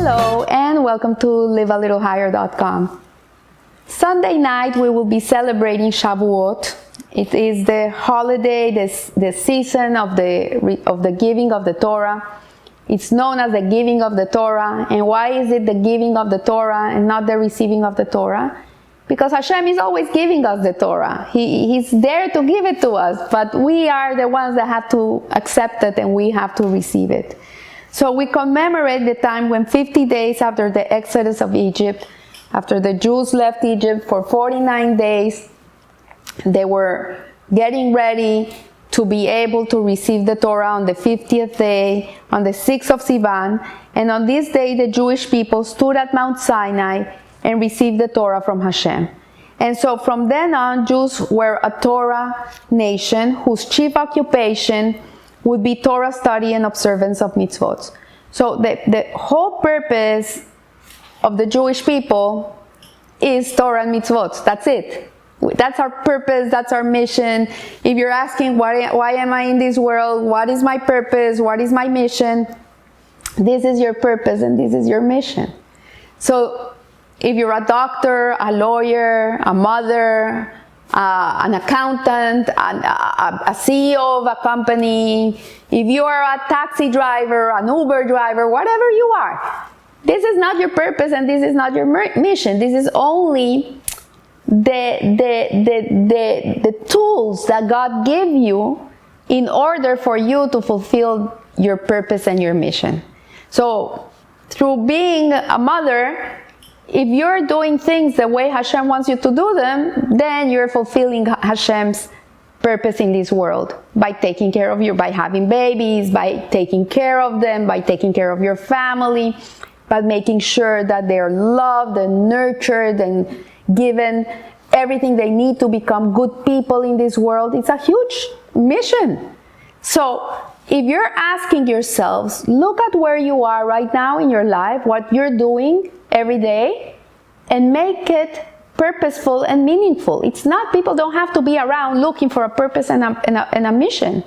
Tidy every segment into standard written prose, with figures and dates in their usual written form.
Hello and welcome to livealittlehigher.com. Sunday night we will be celebrating Shavuot. It is the holiday, the season of the giving of the Torah. It's known as the giving of the Torah. And why is it the giving of the Torah and not the receiving of the Torah? Because Hashem is always giving us the Torah. He's there to give it to us, but we are the ones that have to accept it and we have to receive it. So we commemorate the time when 50 days after the Exodus of Egypt, after the Jews left Egypt for 49 days, they were getting ready to be able to receive the Torah on the 50th day, on the 6th of Sivan. And on this day, the Jewish people stood at Mount Sinai and received the Torah from Hashem. And so from then on, Jews were a Torah nation whose chief occupation would be Torah study and observance of mitzvot. So the whole purpose of the Jewish people is Torah and mitzvot. That's it. That's our purpose, that's our mission. If you're asking why am I in this world, what is my purpose, what is my mission, this is your purpose and this is your mission. So if you're a doctor, a lawyer, a mother, an accountant, a CEO of a company, if you are a taxi driver, an Uber driver, whatever you are, this is not your purpose and this is not your mission. This is only the tools that God gave you in order for you to fulfill your purpose and your mission. So through being a mother, if you're doing things the way Hashem wants you to do them, then you're fulfilling Hashem's purpose in this world by taking care of by having babies, by taking care of them, by taking care of your family, by making sure that they're loved and nurtured and given everything they need to become good people in this world. It's a huge mission. So if you're asking yourselves, look at where you are right now in your life, what you're doing every day, and make it purposeful and meaningful. It's not, people don't have to be around looking for a purpose and a mission.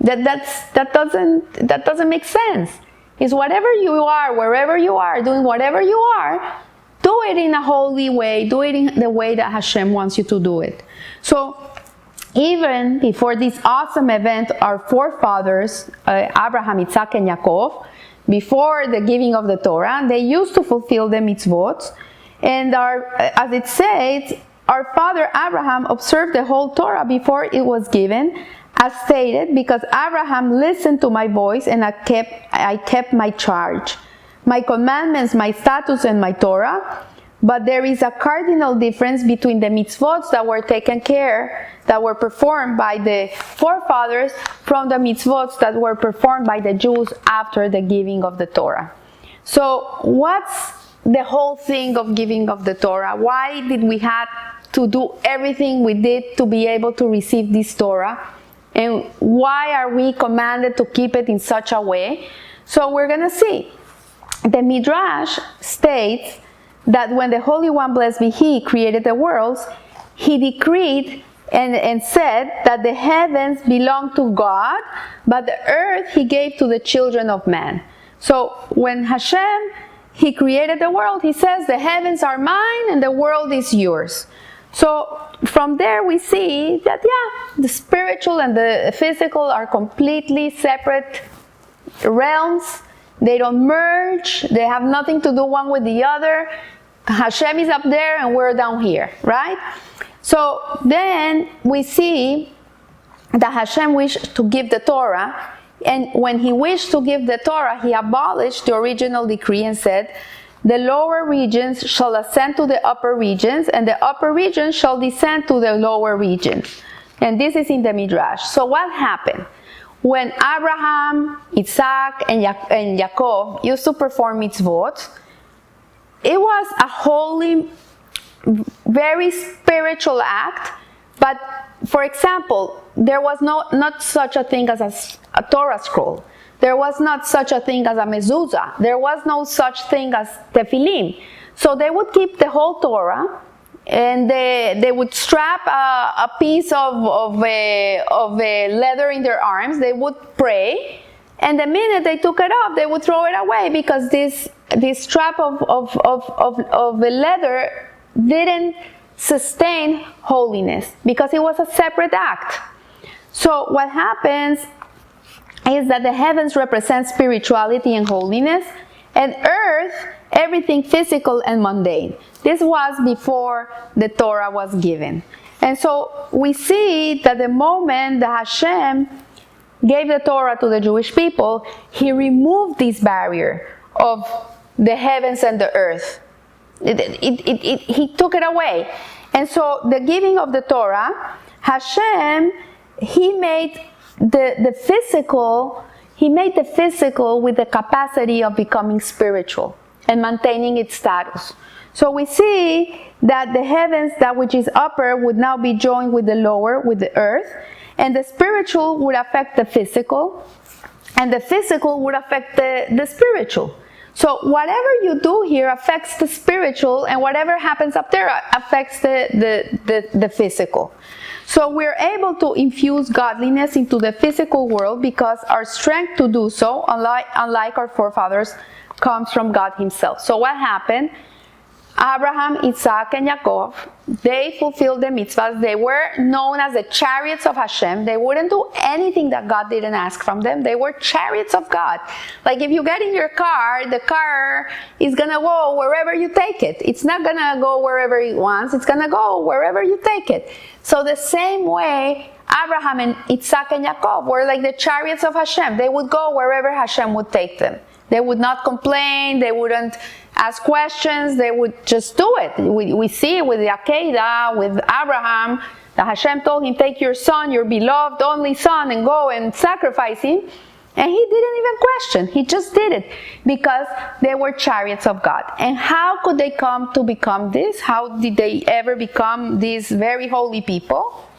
That doesn't make sense. It's whatever you are, wherever you are, doing whatever you are, do it in a holy way, do it in the way that Hashem wants you to do it. So even before this awesome event, our forefathers, Abraham, Isaac, and Yaakov, before the giving of the Torah, they used to fulfill the mitzvot. And as it says, our father Abraham observed the whole Torah before it was given, as stated, because Abraham listened to my voice and I kept my charge, my commandments, my statutes, and my Torah. But there is a cardinal difference between the mitzvot that were taken care, that were performed by the forefathers, from the mitzvot that were performed by the Jews after the giving of the Torah. So what's the whole thing of giving of the Torah? Why did we have to do everything we did to be able to receive this Torah? And why are we commanded to keep it in such a way? So we're going to see. The Midrash states that when the Holy One, blessed be He, created the worlds, He decreed and said that the heavens belong to God, but the earth He gave to the children of man. So when Hashem, He created the world, He says the heavens are mine and the world is yours. So from there we see that, the spiritual and the physical are completely separate realms. They don't merge. They have nothing to do one with the other. Hashem is up there and we're down here, right? So then we see that Hashem wished to give the Torah, and when He wished to give the Torah, He abolished the original decree and said, the lower regions shall ascend to the upper regions, and the upper regions shall descend to the lower regions. And this is in the Midrash. So what happened? When Abraham, Isaac, and Yaakov used to perform mitzvot, it was a holy, very spiritual act. But, for example, there was not such a thing as a Torah scroll. There was not such a thing as a mezuzah. There was no such thing as tefillin. So they would keep the whole Torah, and they would strap a piece of leather in their arms. They would pray, And the minute they took it off, they would throw it away because this strap of the leather didn't sustain holiness because it was a separate act. So what happens is that the heavens represent spirituality and holiness, and earth, everything physical and mundane. This was before the Torah was given. And so we see that the moment that Hashem gave the Torah to the Jewish people, he removed this barrier of the heavens and the earth. He took it away. And so the giving of the Torah, Hashem, he made the physical with the capacity of becoming spiritual and maintaining its status. So we see that the heavens, that which is upper, would now be joined with the lower, with the earth, and the spiritual would affect the physical, and the physical would affect the spiritual. So whatever you do here affects the spiritual, and whatever happens up there affects the physical. So we're able to infuse godliness into the physical world because our strength to do so, unlike our forefathers, comes from God himself. So what happened? Abraham, Isaac, and Jacob, they fulfilled the mitzvahs. They were known as the chariots of Hashem. They wouldn't do anything that God didn't ask from them. They were chariots of God. Like if you get in your car, the car is going to go wherever you take it. It's not going to go wherever it wants. It's going to go wherever you take it. So the same way, Abraham and Isaac and Jacob were like the chariots of Hashem. They would go wherever Hashem would take them. They would not complain. They wouldn't ask questions. They would just do it. We see it with the Akedah, with Abraham, that Hashem told him, take your son, your beloved only son, and go and sacrifice him. And he didn't even question. He just did it because they were chariots of God. And how could they come to become this? How did they ever become these very holy people?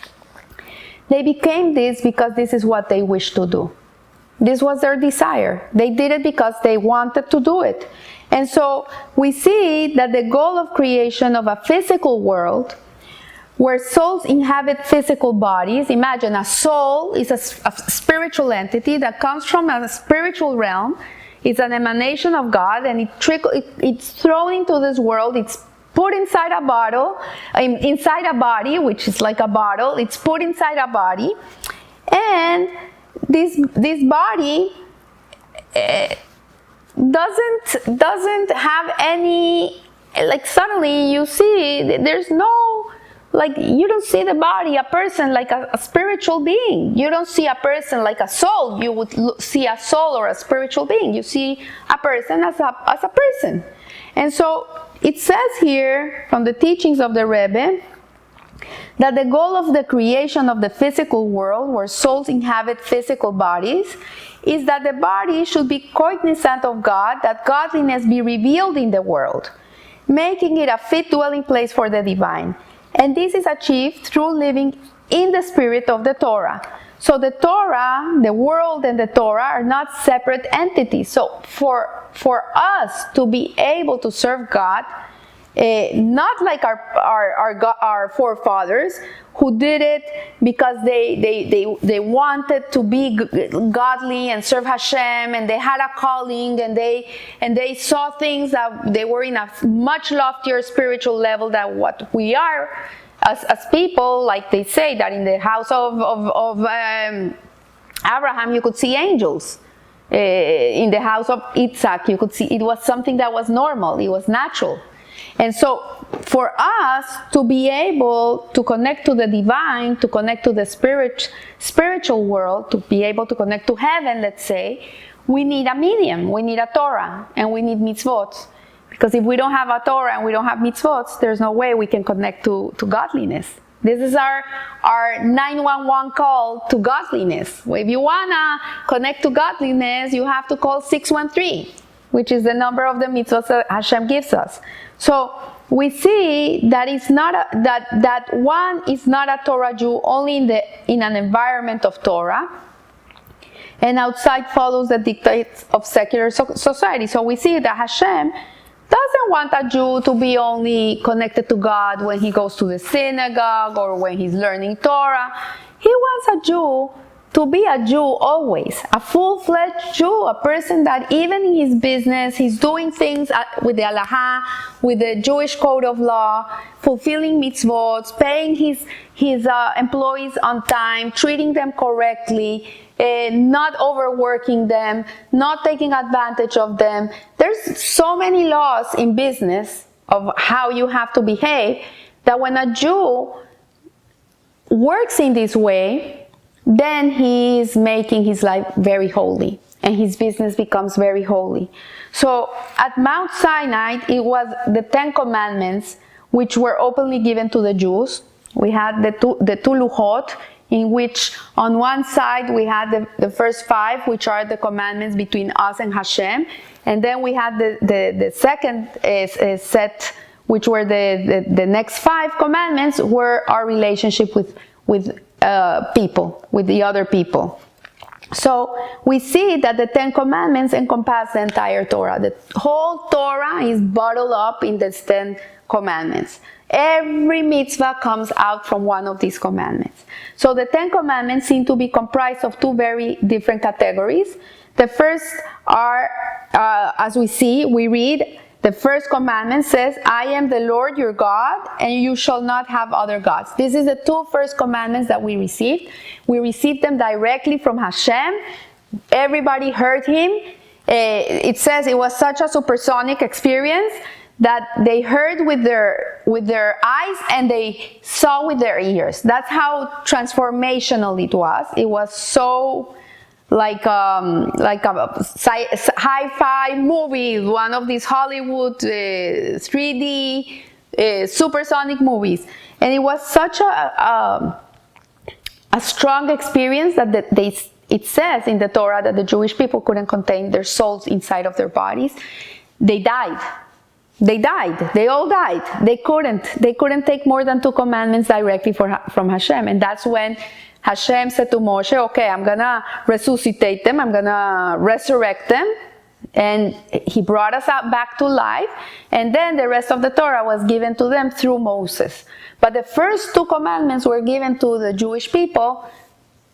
They became this because this is what they wished to do. This was their desire. They did it because they wanted to do it. And so we see that the goal of creation of a physical world where souls inhabit physical bodies. Imagine a soul is a spiritual entity that comes from a spiritual realm. It's an emanation of God, and it's thrown into this world. It's put inside a bottle, inside a body, which is like a bottle. It's put inside a body, and this body doesn't have any, like suddenly you see there's no, like you don't see the body, a person like a spiritual being. You don't see a person like a soul. You would see a soul or a spiritual being. You see a person as a person. And so it says here from the teachings of the Rebbe that the goal of the creation of the physical world where souls inhabit physical bodies is that the body should be cognizant of God, that godliness be revealed in the world, making it a fit dwelling place for the divine. And this is achieved through living in the spirit of the Torah. So the Torah, the world and the Torah are not separate entities. So for us to be able to serve God, not like our forefathers who did it because they wanted to be godly and serve Hashem, and they had a calling, and they saw things that they were in a much loftier spiritual level than what we are as people. Like they say that in the house of Abraham you could see angels. In the house of Isaac you could see, it was something that was normal, it was natural. And so for us to be able to connect to the divine, to connect to the spiritual world, to be able to connect to heaven, let's say, we need a medium, we need a Torah, and we need mitzvot. Because if we don't have a Torah and we don't have mitzvot, there's no way we can connect to godliness. This is our 911 call to godliness. If you want to connect to godliness, you have to call 613, which is the number of the mitzvot that Hashem gives us. So we see that it's not that one is not a Torah Jew only in an environment of Torah, and outside follows the dictates of secular society. So we see that Hashem doesn't want a Jew to be only connected to God when he goes to the synagogue or when he's learning Torah. He wants a Jew to be a Jew always, a full-fledged Jew, a person that even in his business, he's doing things with the halacha, with the Jewish code of law, fulfilling mitzvot, paying his employees on time, treating them correctly, not overworking them, not taking advantage of them. There's so many laws in business of how you have to behave that when a Jew works in this way, then he is making his life very holy and his business becomes very holy. So at Mount Sinai, it was the 10 Commandments which were openly given to the Jews. We had the two luchot, in which on one side we had the first 5, which are the commandments between us and Hashem, and then we had the second set, which were the next 5 commandments, were our relationship with people, with the other people. So we see that the 10 Commandments encompass the entire Torah. The whole Torah is bottled up in the 10 Commandments. Every mitzvah comes out from one of these commandments. So the 10 Commandments seem to be comprised of 2 very different categories. The first are, as we read, the first commandment says, I am the Lord your God, and you shall not have other gods. This is the 2 first commandments that we received. We received them directly from Hashem. Everybody heard him. It says it was such a supersonic experience that they heard with their eyes and they saw with their ears. That's how transformational it was. It was so like a hi-fi movie, one of these Hollywood 3D supersonic movies, and it was such a strong experience that it says in the Torah that the Jewish people couldn't contain their souls inside of their bodies. They died. They all died. They couldn't take more than 2 commandments directly from Hashem, and that's when Hashem said to Moshe, okay, I'm gonna resuscitate them, I'm gonna resurrect them, and he brought us back to life, and then the rest of the Torah was given to them through Moses. But the first 2 commandments were given to the Jewish people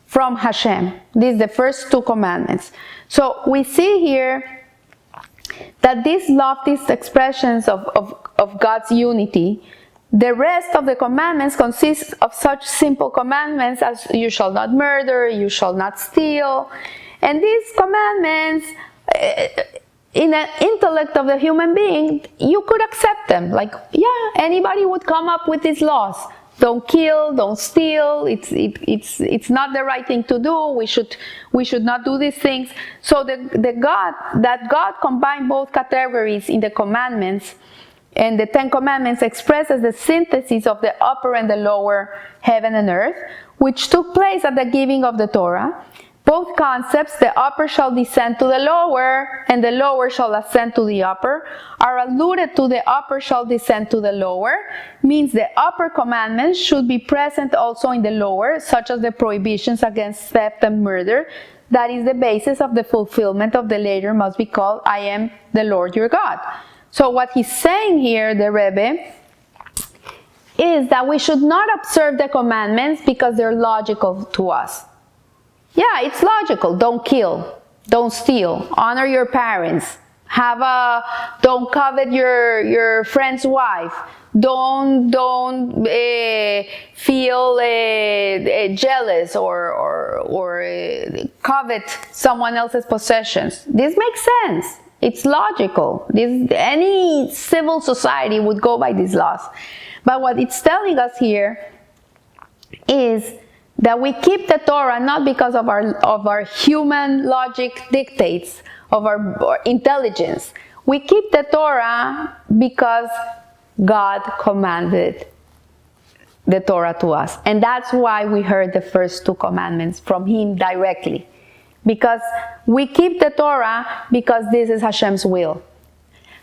from Hashem. These are the first 2 commandments. So we see here that these lofty expressions of God's unity, the rest of the commandments consists of such simple commandments as you shall not murder, you shall not steal. And these commandments, in the intellect of the human being, you could accept them. Like, yeah, anybody would come up with these laws. Don't kill, don't steal, it's not the right thing to do, we should not do these things. So God combined both categories in the commandments, and the 10 Commandments expresses the synthesis of the upper and the lower heaven and earth, which took place at the giving of the Torah. Both concepts, the upper shall descend to the lower, and the lower shall ascend to the upper, are alluded to the upper shall descend to the lower, means the upper commandments should be present also in the lower, such as the prohibitions against theft and murder. That is the basis of the fulfillment of the later must be called, I am the Lord your God. So what he's saying here, the Rebbe, is that we should not observe the commandments because they're logical to us. Yeah, it's logical. Don't kill, don't steal, honor your parents, don't covet your friend's wife, don't feel jealous or covet someone else's possessions. This makes sense. It's logical. Any civil society would go by these laws. But what it's telling us here is that we keep the Torah not because of our human logic dictates, of our intelligence. We keep the Torah because God commanded the Torah to us. And that's why we heard the first 2 commandments from him directly. Because we keep the Torah because this is Hashem's will.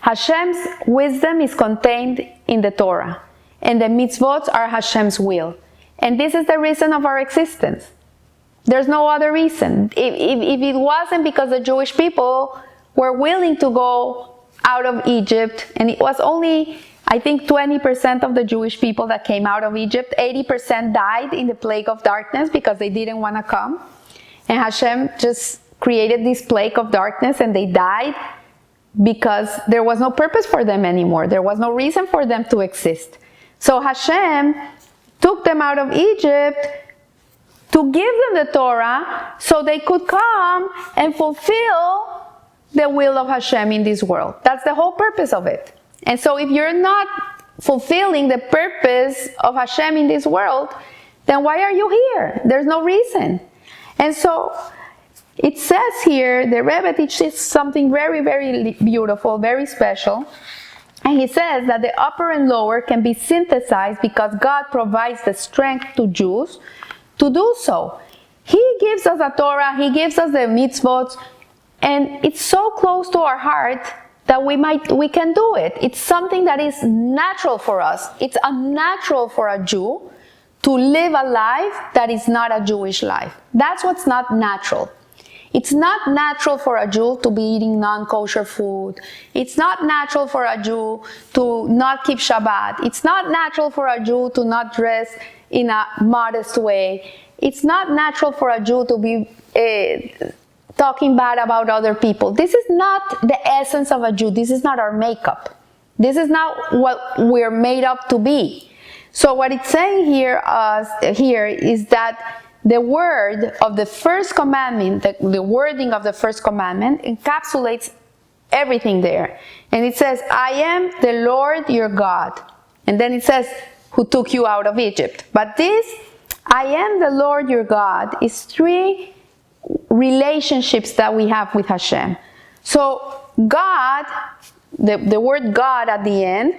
Hashem's wisdom is contained in the Torah, and the mitzvot are Hashem's will. And this is the reason of our existence. There's no other reason. If it wasn't because the Jewish people were willing to go out of Egypt, and it was only, I think, 20% of the Jewish people that came out of Egypt, 80% died in the plague of darkness because they didn't want to come. And Hashem just created this plague of darkness, and they died because there was no purpose for them anymore. There was no reason for them to exist. So Hashem took them out of Egypt to give them the Torah so they could come and fulfill the will of Hashem in this world. That's the whole purpose of it. And so if you're not fulfilling the purpose of Hashem in this world, then why are you here? There's no reason. And so it says here, the Rebbe teaches something very, very beautiful, very special. And he says that the upper and lower can be synthesized because God provides the strength to Jews to do so. He gives us a Torah, He gives us the mitzvot, and it's so close to our heart that we can do it. It's something that is natural for us. It's unnatural for a Jew to live a life that is not a Jewish life. That's what's not natural. It's not natural for a Jew to be eating non-kosher food. It's not natural for a Jew to not keep Shabbat. It's not natural for a Jew to not dress in a modest way. It's not natural for a Jew to be talking bad about other people. This is not the essence of a Jew. This is not our makeup. This is not what we're made up to be. So what it's saying here is that the word of the first commandment, the wording of the first commandment encapsulates everything there. And it says, I am the Lord your God. And then it says, who took you out of Egypt. But this, I am the Lord your God, is three relationships that we have with Hashem. So God, the word God at the end,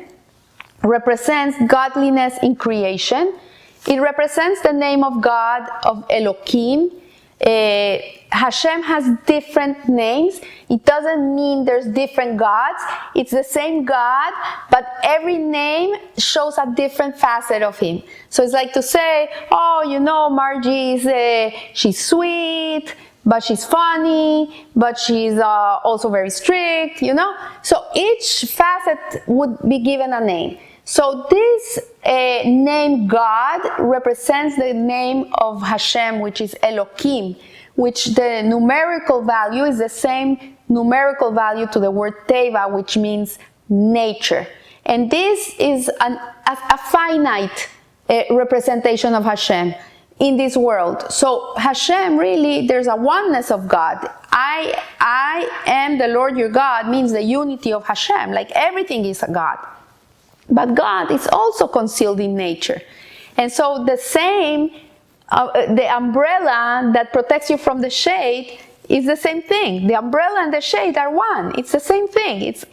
represents godliness in creation. It represents the name of God, of Elohim. Hashem has different names. It doesn't mean there's different gods. It's the same God, but every name shows a different facet of Him. So it's like to say, oh, you know, Margie she's sweet, but she's funny, but she's also very strict, you know. So each facet would be given a name. So this name God represents the name of Hashem, which is Elohim, which the numerical value is the same numerical value to the word Teva, which means nature. And this is a finite representation of Hashem in this world. So Hashem, really, there's a oneness of God. I am the Lord your God means the unity of Hashem, like everything is a God. But God is also concealed in nature. And so the same, the umbrella that protects you from the shade is the same thing. The umbrella and the shade are one. It's the same thing. It's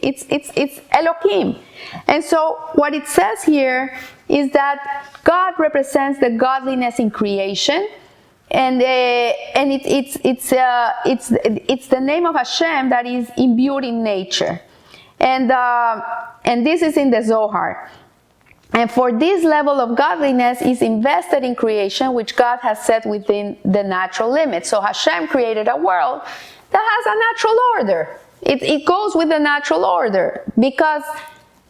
Elohim. And so what it says here is that God represents the godliness in creation. And it's the name of Hashem that is imbued in nature. And this is in the Zohar. And for this level of godliness is invested in creation, which God has set within the natural limits. So Hashem created a world that has a natural order. It goes with the natural order because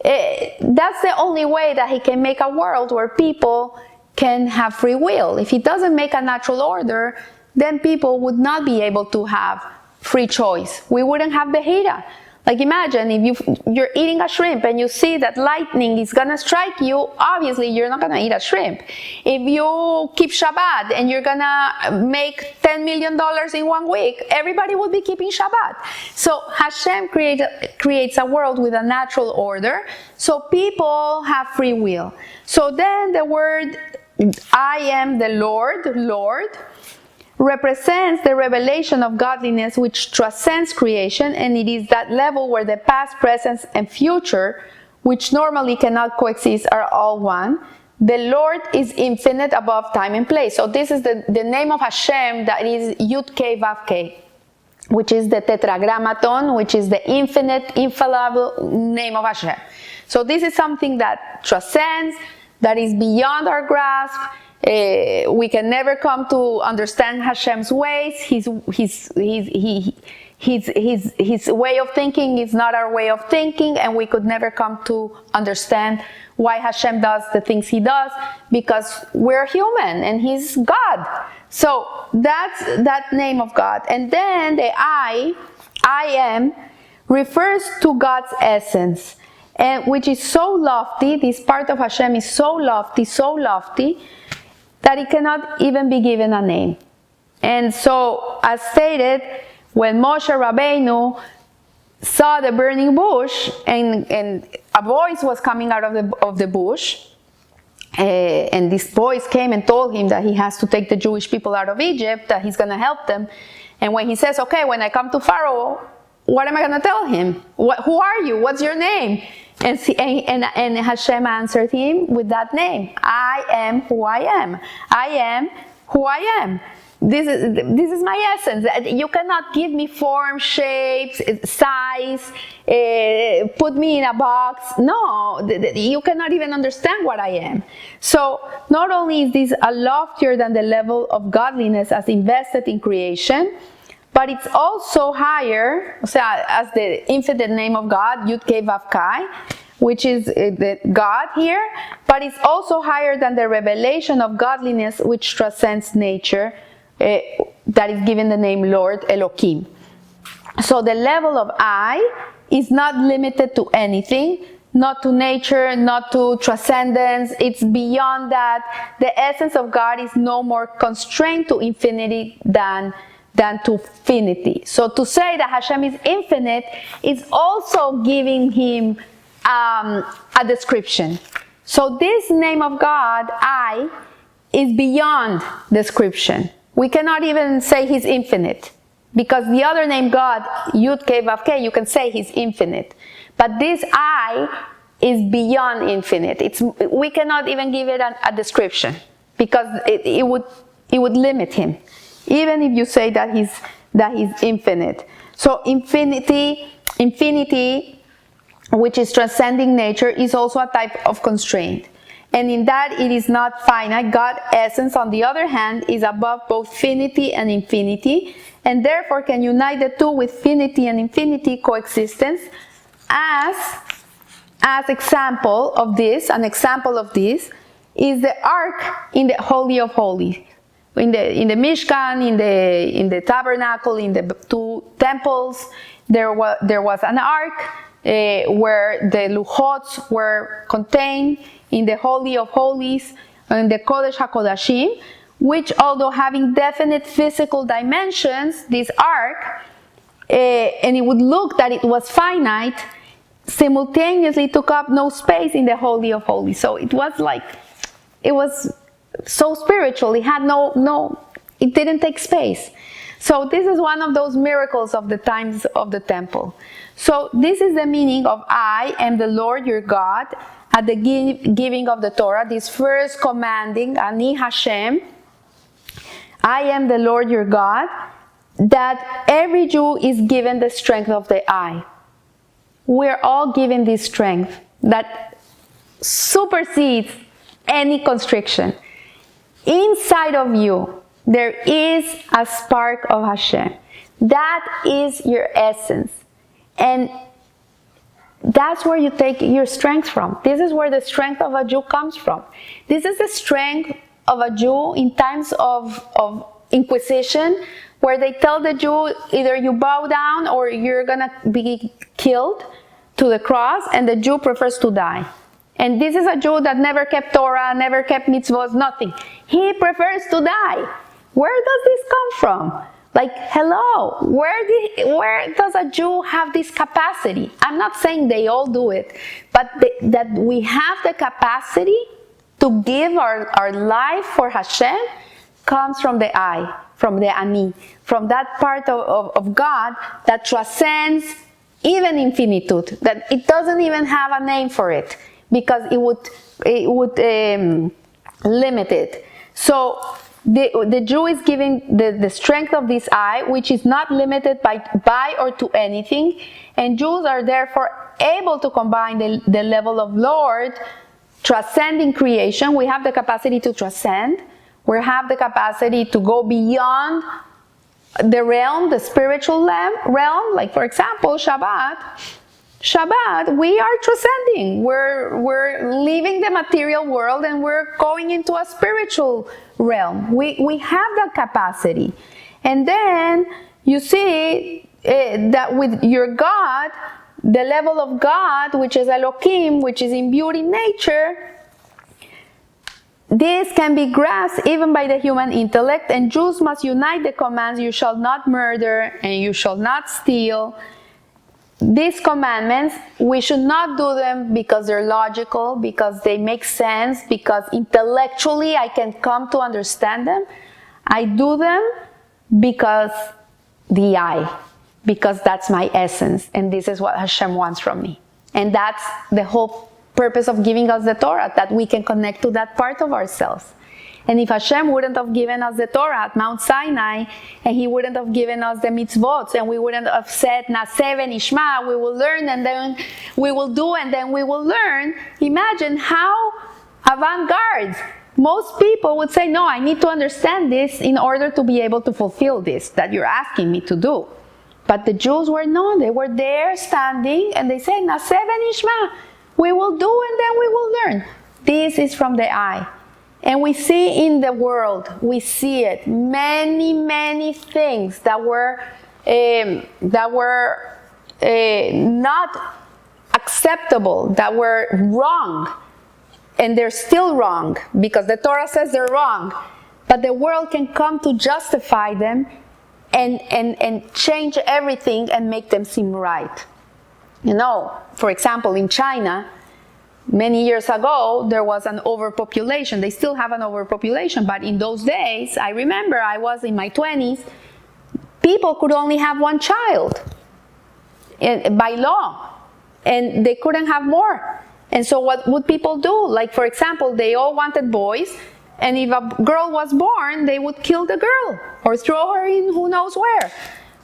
that's the only way that He can make a world where people can have free will. If He doesn't make a natural order, then people would not be able to have free choice. We wouldn't have Behira. Like imagine if you're eating a shrimp and you see that lightning is gonna strike you, obviously you're not gonna eat a shrimp. If you keep Shabbat and you're gonna make $10 million in 1 week, everybody will be keeping Shabbat. So Hashem creates a world with a natural order, so people have free will. So then the word I am the Lord, represents the revelation of godliness which transcends creation, and it is that level where the past, present, and future, which normally cannot coexist, are all one. The Lord is infinite above time and place. So this is the name of Hashem that is Yud Kei Vav Kei, which is the tetragrammaton, which is the infinite, infallible name of Hashem. So this is something that transcends, that is beyond our grasp. We can never come to understand Hashem's ways. His way of thinking is not our way of thinking, and we could never come to understand why Hashem does the things He does, because we're human and He's God. So that's that name of God. And then the I am, refers to God's essence, and which is so lofty. This part of Hashem is so lofty, that it cannot even be given a name. And so, as stated, when Moshe Rabbeinu saw the burning bush, and a voice was coming out of the bush, and this voice came and told him that he has to take the Jewish people out of Egypt, that he's going to help them. And when he says, okay, when I come to Pharaoh, what am I going to tell him? Who are you? What's your name? And Hashem answered him with that name. I am who I am. I am who I am. This is my essence. You cannot give me form, shapes, size, put me in a box. No, you cannot even understand what I am. So not only is this a loftier than the level of godliness as invested in creation, but it's also higher, as the infinite name of God, Yud Kei Vav Kai, which is the God here, but it's also higher than the revelation of godliness which transcends nature, that is given the name Lord Elohim. So the level of I is not limited to anything, not to nature, not to transcendence. It's beyond that. The essence of God is no more constrained to infinity than to finity. So to say that Hashem is infinite is also giving him a description. So this name of God, I, is beyond description. We cannot even say he's infinite, because the other name God, Yud Kei Vav Kei, you can say he's infinite. But this I is beyond infinite. We cannot even give it a description, because it would limit him, even if you say that he's infinite. So infinity, which is transcending nature, is also a type of constraint. And in that it is not finite. God's essence, on the other hand, is above both finity and infinity, and therefore can unite the two with finity and infinity coexistence. As an example of this is the ark in the Holy of Holies. In the Mishkan, in the tabernacle, in the two temples, there was an ark where the luchots were contained in the Holy of Holies, in the Kodesh HaKodashim, which, although having definite physical dimensions, this ark, and it would look that it was finite, simultaneously took up no space in the Holy of Holies. So it was so spiritual. It had it didn't take space. So this is one of those miracles of the times of the temple. So this is the meaning of I am the Lord your God at the giving of the Torah, this first commanding, Ani Hashem, I am the Lord your God, that every Jew is given the strength of the I. We're all given this strength that supersedes any constriction. Inside of you, there is a spark of Hashem. That is your essence. And that's where you take your strength from. This is where the strength of a Jew comes from. This is the strength of a Jew in times of Inquisition, where they tell the Jew, either you bow down or you're gonna be killed to the cross, and the Jew prefers to die. And this is a Jew that never kept Torah, never kept mitzvot, nothing. He prefers to die. Where does this come from? Like, hello, where does a Jew have this capacity? I'm not saying they all do it, but that we have the capacity to give our life for Hashem comes from the I, from the Ani, from that part of God that transcends even infinitude, that it doesn't even have a name for it, because it would limit it. So the Jew is giving the strength of this I, which is not limited by or to anything, and Jews are therefore able to combine the level of Lord, transcending creation. We have the capacity to transcend. We have the capacity to go beyond the realm, the spiritual realm. Like, for example, Shabbat, we are transcending. We're leaving the material world and we're going into a spiritual realm. We have that capacity. And then you see that with your God, the level of God, which is Elohim, which is imbued in nature, this can be grasped even by the human intellect, and Jews must unite the commands, you shall not murder and you shall not steal. These commandments, we should not do them because they're logical, because they make sense, because intellectually I can come to understand them. I do them because because that's my essence, and this is what Hashem wants from me. And that's the whole purpose of giving us the Torah, that we can connect to that part of ourselves. And if Hashem wouldn't have given us the Torah at Mount Sinai, and He wouldn't have given us the mitzvot, and we wouldn't have said, Naseh v'nishma, we will learn, and then we will do, and then we will learn, imagine how avant-garde. Most people would say, no, I need to understand this in order to be able to fulfill this that you're asking me to do. But the Jews were no, they were there standing, and they said, Naseh v'nishma, we will do and then we will learn. This is from the eye. And we see in the world, we see it, many things that were not acceptable, that were wrong. And they're still wrong, because the Torah says they're wrong. But the world can come to justify them and change everything and make them seem right. You know, for example, in China, many years ago, there was an overpopulation. They still have an overpopulation, but in those days, I remember I was in my 20s, people could only have one child by law, and they couldn't have more. And so what would people do? Like, for example, they all wanted boys, and if a girl was born, they would kill the girl or throw her in who knows where.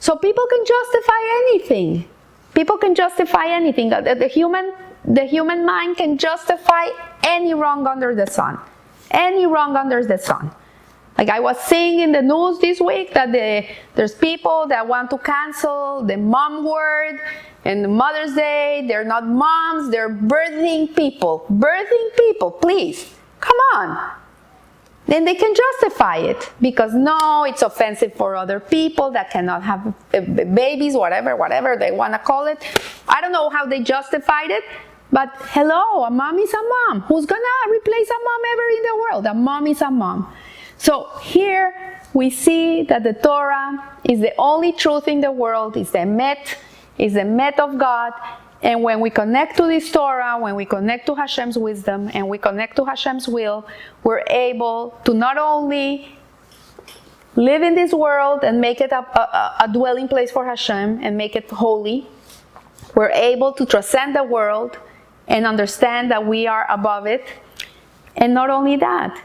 So people can justify anything. People can justify anything. The human mind can justify any wrong under the sun. Any wrong under the sun. Like I was seeing in the news this week that there's people that want to cancel the mom word and the Mother's Day. They're not moms, they're birthing people. Birthing people, please. Come on. Then they can justify it because no, it's offensive for other people that cannot have babies, whatever they want to call it. I don't know how they justified it, but hello, a mom is a mom. Who's going to replace a mom ever in the world? A mom is a mom. So here we see that the Torah is the only truth in the world, is the Emet of God. And when we connect to this Torah, when we connect to Hashem's wisdom, and we connect to Hashem's will, we're able to not only live in this world and make it a dwelling place for Hashem and make it holy, we're able to transcend the world and understand that we are above it. And not only that,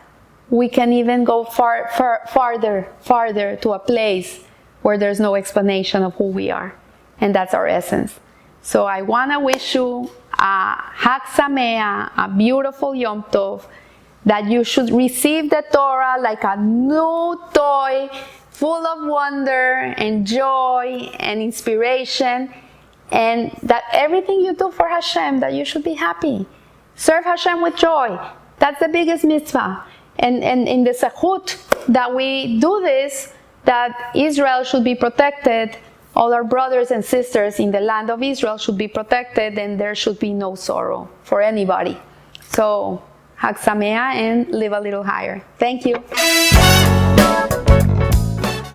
we can even go farther to a place where there's no explanation of who we are. And that's our essence. So I want to wish you a Hag Sameach, a beautiful Yom Tov, that you should receive the Torah like a new toy, full of wonder and joy and inspiration, and that everything you do for Hashem, that you should be happy. Serve Hashem with joy. That's the biggest mitzvah. And in the Shavuot that we do this, that Israel should be protected, all our brothers and sisters in the land of Israel should be protected, and there should be no sorrow for anybody. So, Hag Sameach, and live a little higher. Thank you.